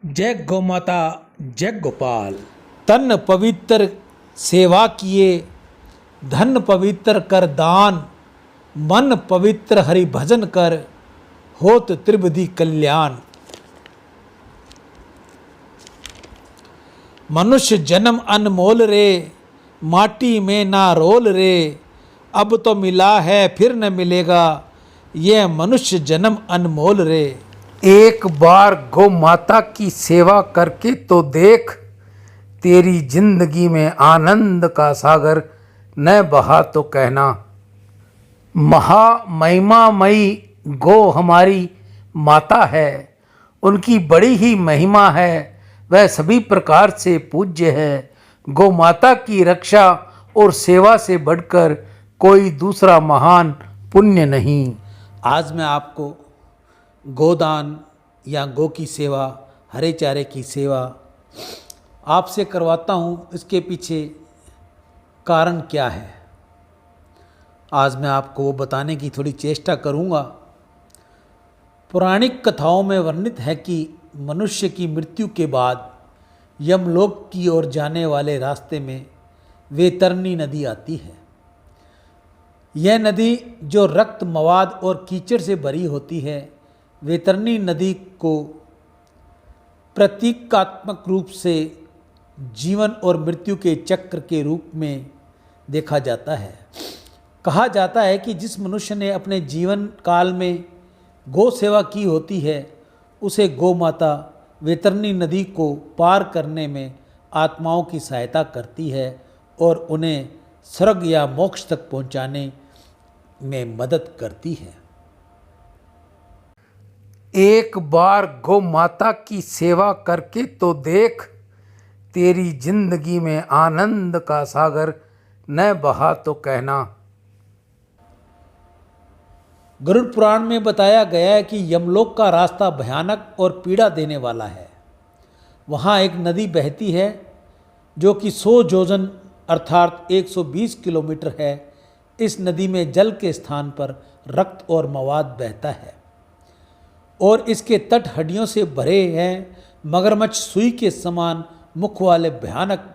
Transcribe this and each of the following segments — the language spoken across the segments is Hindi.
जय गौ माता, जय गोपाल। तन पवित्र सेवा किए, धन पवित्र कर दान, मन पवित्र हरि भजन कर, होत त्रिविधि कल्याण। मनुष्य जन्म अनमोल रे, माटी में ना रोल रे, अब तो मिला है फिर न मिलेगा, यह मनुष्य जन्म अनमोल रे। एक बार गौ माता की सेवा करके तो देख, तेरी जिंदगी में आनंद का सागर न बहा तो कहना। महामहिमामयी गौ हमारी माता है, उनकी बड़ी ही महिमा है, वह सभी प्रकार से पूज्य है। गौ माता की रक्षा और सेवा से बढ़कर कोई दूसरा महान पुण्य नहीं। आज मैं आपको गोदान या गौ की सेवा, हरे चारे की सेवा आपसे करवाता हूँ। इसके पीछे कारण क्या है, आज मैं आपको वो बताने की थोड़ी चेष्टा करूँगा। पौराणिक कथाओं में वर्णित है कि मनुष्य की मृत्यु के बाद यमलोक की ओर जाने वाले रास्ते में वैतरणी नदी आती है। यह नदी जो रक्त, मवाद और कीचड़ से भरी होती है, वैतरणी नदी को प्रतीकात्मक रूप से जीवन और मृत्यु के चक्र के रूप में देखा जाता है। कहा जाता है कि जिस मनुष्य ने अपने जीवन काल में गौ सेवा की होती है, उसे गौ माता वैतरणी नदी को पार करने में आत्माओं की सहायता करती है और उन्हें स्वर्ग या मोक्ष तक पहुंचाने में मदद करती है। एक बार गौ माता की सेवा करके तो देख, तेरी जिंदगी में आनंद का सागर न बहा तो कहना। गरुड़ पुराण में बताया गया है कि यमलोक का रास्ता भयानक और पीड़ा देने वाला है। वहाँ एक नदी बहती है जो कि 100 योजन अर्थात 120 किलोमीटर है। इस नदी में जल के स्थान पर रक्त और मवाद बहता है और इसके तट हड्डियों से भरे हैं। मगरमच्छ सुई के समान मुख वाले भयानक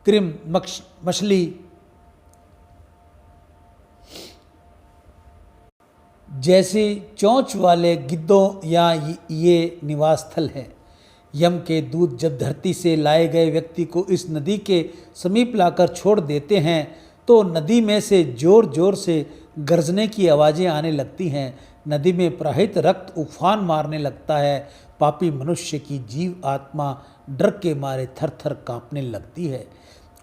कृम मछली जैसे चोंच वाले गिद्धों या ये निवास स्थल है। यम के दूत जब धरती से लाए गए व्यक्ति को इस नदी के समीप लाकर छोड़ देते हैं तो नदी में से जोर जोर से गरजने की आवाज़ें आने लगती हैं। नदी में प्रवाहित रक्त उफान मारने लगता है। पापी मनुष्य की जीव आत्मा डर के मारे थर थर काँपने लगती है।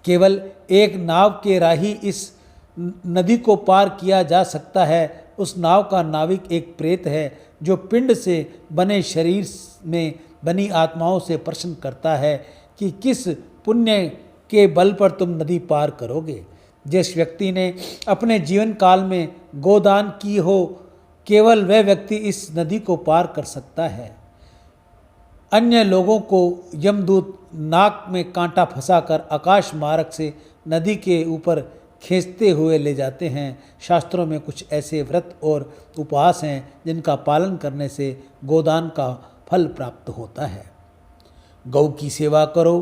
केवल एक नाव के राही इस नदी को पार किया जा सकता है। उस नाव का नाविक एक प्रेत है जो पिंड से बने शरीर में बनी आत्माओं से प्रश्न करता है कि किस पुण्य के बल पर तुम नदी पार करोगे। जिस व्यक्ति ने अपने जीवन काल में गोदान की हो, केवल वह व्यक्ति इस नदी को पार कर सकता है। अन्य लोगों को यमदूत नाक में कांटा फंसाकर आकाश मार्ग से नदी के ऊपर खींचते हुए ले जाते हैं। शास्त्रों में कुछ ऐसे व्रत और उपवास हैं जिनका पालन करने से गोदान का फल प्राप्त होता है। गौ की सेवा करो,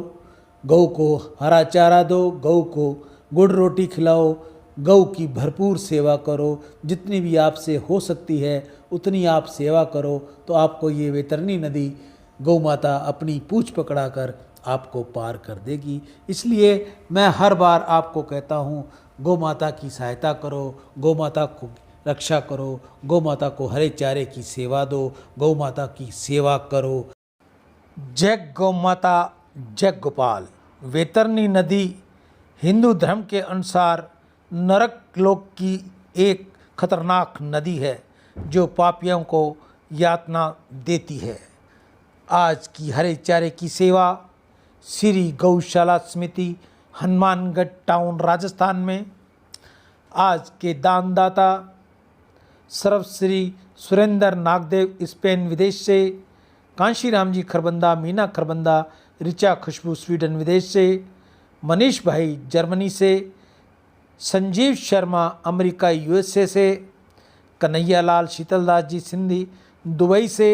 गौ को हरा चारा दो, गौ को गुड़ रोटी खिलाओ, गौ की भरपूर सेवा करो। जितनी भी आपसे हो सकती है उतनी आप सेवा करो तो आपको ये वैतरणी नदी गौ माता अपनी पूंछ पकड़ाकर आपको पार कर देगी। इसलिए मैं हर बार आपको कहता हूँ, गौ माता की सहायता करो, गौ माता को रक्षा करो, गौ माता को हरे चारे की सेवा दो, गौ माता की सेवा करो। जय गौ माता, जय गोपाल। वैतरणी नदी हिंदू धर्म के अनुसार नरक लोक की एक खतरनाक नदी है जो पापियों को यातना देती है। आज की हरे चारे की सेवा श्री गौशाला समिति, हनुमानगढ़ टाउन, राजस्थान में। आज के दानदाता सर्वश्री सुरेंद्र नागदेव, स्पेन विदेश से। कांशीराम जी खरबंदा, मीना खरबंदा, ऋचा खुशबू स्वीडन विदेश से। मनीष भाई जर्मनी से। संजीव शर्मा अमेरिका USA से। कन्हैया लाल शीतलदास जी सिंधी दुबई से।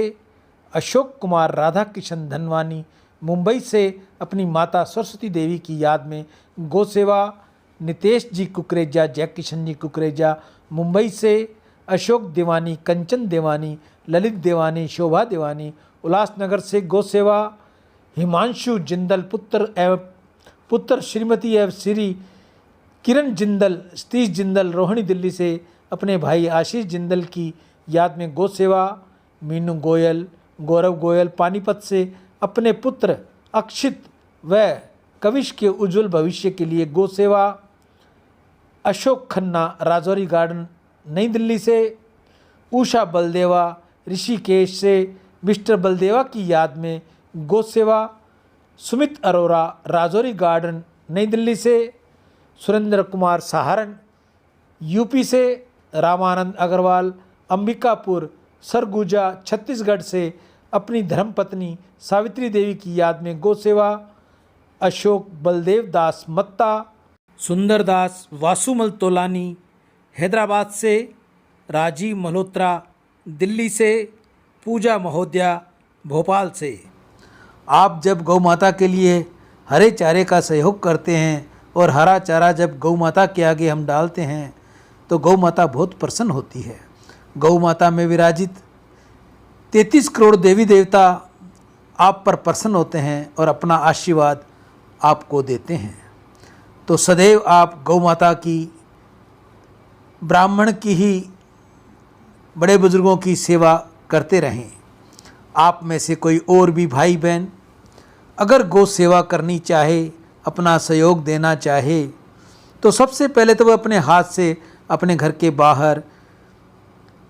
अशोक कुमार राधा किशन धनवानी मुंबई से अपनी माता सरस्वती देवी की याद में गौ सेवा। नितेश जी कुकरेजा, जय किशन जी कुकरेजा मुंबई से। अशोक देवानी, कंचन देवानी, ललित देवानी, शोभा देवानी उल्लासनगर से गौ सेवा। हिमांशु जिंदल पुत्र श्रीमती एवं श्री किरण जिंदल, सतीश जिंदल रोहिणी दिल्ली से अपने भाई आशीष जिंदल की याद में गौ सेवा। मीनू गोयल, गौरव गोयल पानीपत से अपने पुत्र अक्षित व कविश के उज्जवल भविष्य के लिए गौ सेवा। अशोक खन्ना राजौरी गार्डन नई दिल्ली से। उषा बलदेवा ऋषिकेश से मिस्टर बलदेवा की याद में गौ सेवा। सुमित अरोरा राजौरी गार्डन नई दिल्ली से। सुरेंद्र कुमार सहारण यूपी से। रामानंद अग्रवाल अंबिकापुर सरगुजा छत्तीसगढ़ से अपनी धर्मपत्नी सावित्री देवी की याद में गौ सेवा। अशोक बलदेव दास मत्ता, सुंदर दास वासुमल तोलानी हैदराबाद से। राजीव मल्होत्रा दिल्ली से। पूजा महोदया भोपाल से। आप जब गौ माता के लिए हरे चारे का सहयोग करते हैं और हरा चारा जब गौ माता के आगे हम डालते हैं तो गौ माता बहुत प्रसन्न होती है। गौ माता में विराजित 33 करोड़ देवी देवता आप पर प्रसन्न होते हैं और अपना आशीर्वाद आपको देते हैं। तो सदैव आप गौ माता की, ब्राह्मण की ही, बड़े बुजुर्गों की सेवा करते रहें। आप में से कोई और भी भाई बहन अगर गौ सेवा करनी चाहे, अपना सहयोग देना चाहे, तो सबसे पहले तो वह अपने हाथ से अपने घर के बाहर,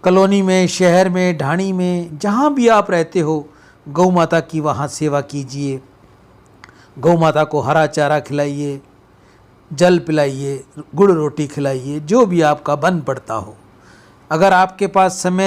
कॉलोनी में, शहर में, ढाणी में, जहाँ भी आप रहते हो, गौ माता की वहाँ सेवा कीजिए। गौ माता को हरा चारा खिलाइए, जल पिलाइए, गुड़ रोटी खिलाइए, जो भी आपका बन पड़ता हो। अगर आपके पास समय